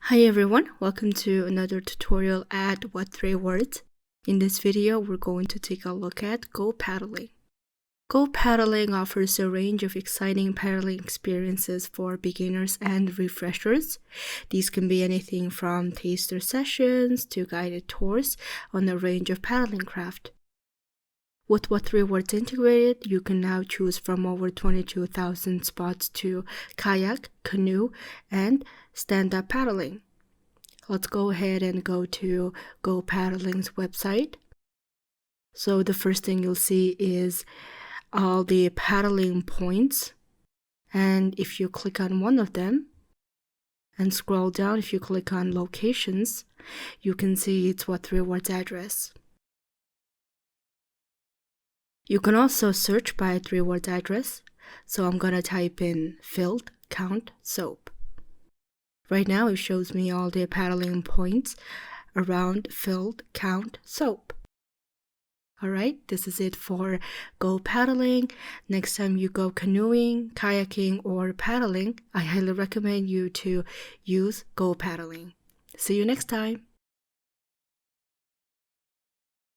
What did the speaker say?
Hi everyone, welcome to another tutorial at what3words. In this video, we're going to take a look at Go Paddling. Go Paddling offers a range of exciting paddling experiences for beginners and refreshers. These can be anything from taster sessions to guided tours on a range of paddling craft. With what3words integrated, you can now choose from over 22,000 spots to kayak, canoe, and stand-up paddling. Let's go ahead and go to Go Paddling's website. So the first thing you'll see is all the paddling points. And if you click on one of them and scroll down, if you click on locations, you can see it's what3words address. You can also search by 3-word address. So I'm gonna type in filled count soap. Right now it shows me all the paddling points around filled count soap. Alright, this is it for Go Paddling. Next time you go canoeing, kayaking, or paddling, I highly recommend you to use Go Paddling. See you next time.